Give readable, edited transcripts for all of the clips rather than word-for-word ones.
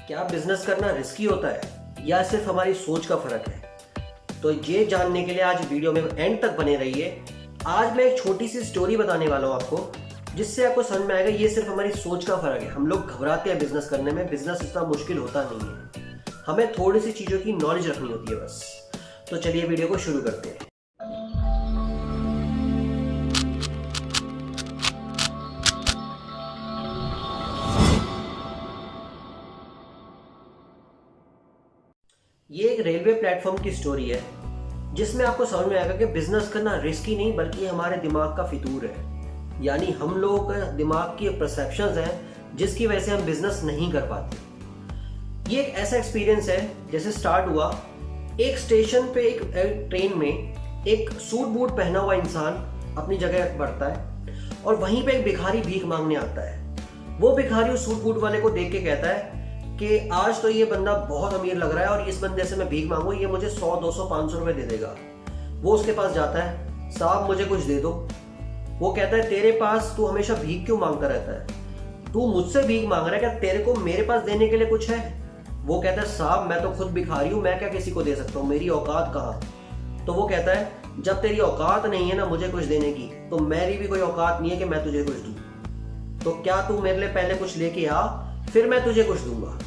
क्या बिजनेस करना रिस्की होता है या सिर्फ हमारी सोच का फर्क है? तो ये जानने के लिए आज वीडियो में एंड तक बने रहिए। आज मैं एक छोटी सी स्टोरी बताने वाला हूँ आपको, जिससे आपको समझ में आएगा ये सिर्फ हमारी सोच का फर्क है। हम लोग घबराते हैं बिजनेस करने में, बिजनेस इतना मुश्किल होता नहीं है। हमें थोड़ी सी चीज़ों की नॉलेज रखनी होती है बस। तो चलिए वीडियो को शुरू करते हैं। ये एक रेलवे प्लेटफॉर्म की स्टोरी है, जिसमें आपको समझ में आएगा कि बिजनेस करना रिस्की नहीं बल्कि हमारे दिमाग का फितूर है। यानी हम लोगों का दिमाग की परसेप्शंस हैं जिसकी वजह से हम बिजनेस नहीं कर पाते। ये एक ऐसा एक्सपीरियंस है जैसे स्टार्ट हुआ एक स्टेशन पे, एक ट्रेन में एक सूट बूट पहना हुआ इंसान अपनी जगह बढ़ता है और वहीं पे एक भिखारी भीख मांगने आता है। वो भिखारी उस सूट बूट वाले को देख के कहता है कि आज तो ये बंदा बहुत अमीर लग रहा है और इस बंदे से मैं भीख मांगू, ये मुझे 100, 200, 500 रुपए दे देगा। वो उसके पास जाता है, साहब मुझे कुछ दे दो। वो कहता है तेरे पास तू हमेशा भीख क्यों मांगता रहता है? तू मुझसे भीख मांग रहा है, क्या तेरे को मेरे पास देने के लिए कुछ है? वो कहता है साहब मैं तो खुद भिखारी हूं, मैं क्या किसी को दे सकता हूँ, मेरी औकात कहाँ? तो वो कहता है जब तेरी औकात नहीं है ना मुझे कुछ देने की, तो मेरी भी कोई औकात नहीं है कि मैं तुझे कुछ दूं। तो क्या तू मेरे लिए पहले कुछ लेके आ, फिर मैं तुझे कुछ दूंगा।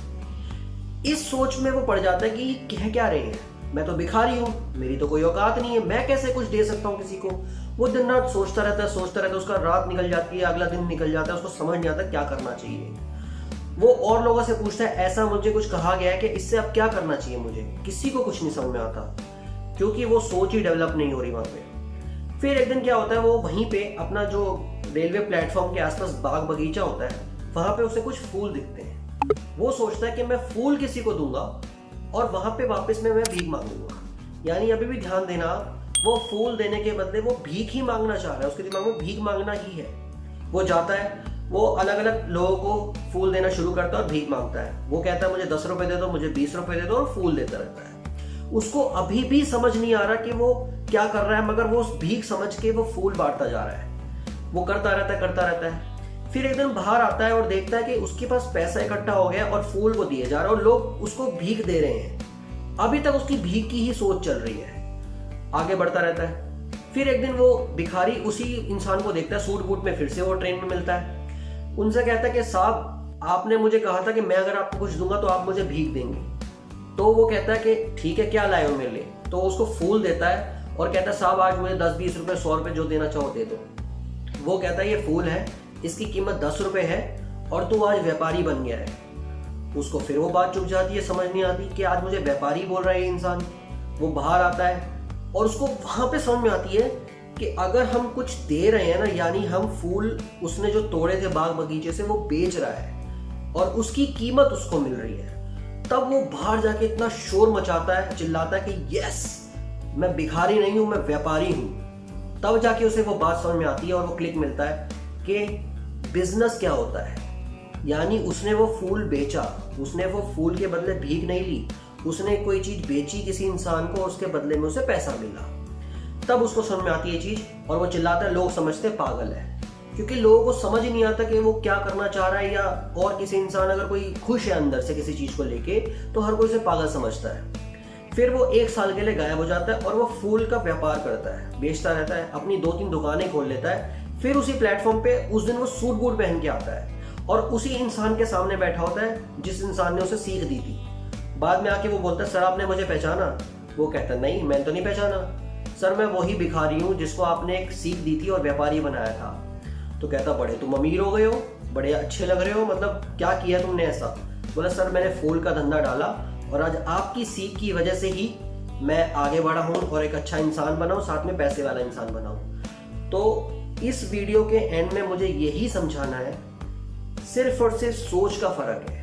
इस सोच में वो पड़ जाता है कि कह क्या रहे हैं, मैं तो भिखारी हूं, मेरी तो कोई औकात नहीं है, मैं कैसे कुछ दे सकता हूं किसी को। वो दिन रात सोचता रहता है, उसका रात निकल जाती है, अगला दिन निकल जाता है, उसको समझ नहीं आता क्या करना चाहिए। वो और लोगों से पूछता है ऐसा मुझे कुछ कहा गया है कि इससे अब क्या करना चाहिए मुझे, किसी को कुछ नहीं समझ में आता, क्योंकि वो सोच ही डेवलप नहीं हो रही वहां पे। फिर एक दिन क्या होता है, वो वहीं पे अपना जो रेलवे प्लेटफॉर्म के आसपास बाग बगीचा होता है, वहां पे उसे कुछ फूल दिखते हैं। वो सोचता है कि मैं फूल किसी को दूंगा और वहां पे वापस में मैं भीख मांगूंगा। यानी अभी भी ध्यान देना, वो फूल देने के बदले वो भीख ही मांगना चाह रहा है, उसके दिमाग में भीख मांगना ही है। वो जाता है, वो अलग अलग लोगों को फूल देना शुरू करता है और भीख मांगता है। वो कहता है मुझे 10 रुपए दे दो, मुझे 20 रुपए दे दो, और फूल देता रहता है। उसको अभी भी समझ नहीं आ रहा कि वो क्या कर रहा है, मगर वो भीख समझ के वो फूल बांटता जा रहा है। वो करता रहता है। फिर एक दिन बाहर आता है और देखता है कि उसके पास पैसा इकट्ठा हो गया और फूल को दिए जा रहा है और लोग उसको भीख दे रहे हैं। अभी तक उसकी भीख की ही सोच चल रही है, आगे बढ़ता रहता है। फिर एक दिन वो भिखारी उसी इंसान को देखता है सूट बूट में, फिर से वो ट्रेन में मिलता है। उनसे कहता है कि साहब आपने मुझे कहा था कि मैं अगर आपको कुछ दूंगा तो आप मुझे भीख देंगे। तो वो कहता है कि ठीक है क्या लाए हो मेरे लिए? तो उसको फूल देता है और कहता है साहब आज मुझे 10, 20 रुपए, 100 रुपए जो देना चाहो दे दो। वो कहता है ये फूल है, इसकी कीमत 10 रुपए है और तू आज व्यापारी बन गया है। उसको फिर वो बात चुप जाती है, समझ नहीं आती कि आज मुझे व्यापारी बोल रहा है ये इंसान। वो बाहर आता है और उसको वहां पे समझ में आती है कि अगर हम कुछ दे रहे हैं ना, यानी हम फूल उसने जो तोड़े थे बाग बगीचे से वो बेच रहा है और उसकी कीमत उसको मिल रही है। तब वो बाहर जाके इतना शोर मचाता है, चिल्लाता है कि यस मैं भिखारी नहीं हूं, मैं व्यापारी हूं। तब जाके उसे वो बात समझ में आती है और वो क्लिक मिलता है कि बिजनेस क्या होता है। यानी उसने वो फूल बेचा, उसने वो फूल के बदले भीख नहीं ली, उसने कोई चीज बेची किसी इंसान को और उसके बदले में उसे पैसा मिला। तब उसको समझ में आती है चीज और वो चिल्लाता है, लोग समझते पागल है, क्योंकि लोगों को समझ ही नहीं आता कि वो क्या करना चाह रहा है। या और किसी इंसान अगर कोई खुश है अंदर से किसी चीज को लेके तो हर कोई उसे पागल समझता है। फिर वो 1 साल के लिए गायब हो जाता है और वो फूल का व्यापार करता है, बेचता रहता है, अपनी 2-3 दुकानें खोल लेता है। फिर उसी प्लेटफॉर्म पे उस दिन वो सूट बूट पहन के आता है और उसी इंसान के सामने बैठा होता है जिस इंसान ने उसे सीख दी थी। बाद में आके वो बोलता है सर आपने मुझे पहचाना? वो कहता है नहीं मैंने तो नहीं पहचाना सर, मैं वही भिखारी हूँ जिसको आपने एक सीख दी थी और व्यापारी बनाया था। तो कहता बड़े तुम अमीर हो गए हो, बड़े अच्छे लग रहे हो, मतलब क्या किया तुमने ऐसा? बोला सर मैंने फूल का धंधा डाला और आज आपकी सीख की वजह से ही मैं आगे बढ़ा हूँ और एक अच्छा इंसान बना हूँ, साथ में पैसे वाला इंसान बना हूँ। तो इस वीडियो के एंड में मुझे यही समझाना है, सिर्फ और सिर्फ सोच का फर्क है।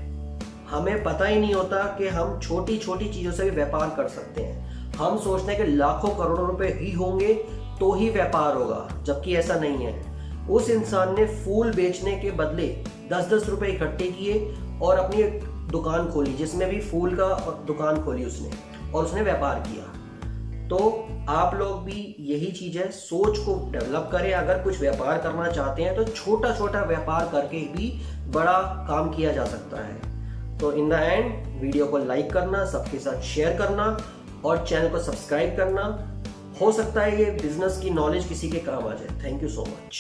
हमें पता ही नहीं होता कि हम छोटी छोटी चीजों से भी व्यापार कर सकते हैं। हम सोचते हैं कि लाखों करोड़ों रुपए ही होंगे तो ही व्यापार होगा, जबकि ऐसा नहीं है। उस इंसान ने फूल बेचने के बदले 10-10 रुपए इकट्ठे किए और अपनी एक दुकान खोली, जिसमें भी फूल का दुकान खोली उसने, और उसने व्यापार किया। तो आप लोग भी यही चीज है, सोच को डेवलप करें। अगर कुछ व्यापार करना चाहते हैं तो छोटा छोटा व्यापार करके भी बड़ा काम किया जा सकता है। तो इन द एंड वीडियो को लाइक करना, सबके साथ शेयर करना और चैनल को सब्सक्राइब करना। हो सकता है ये बिजनेस की नॉलेज किसी के काम आ जाए। Thank you so much.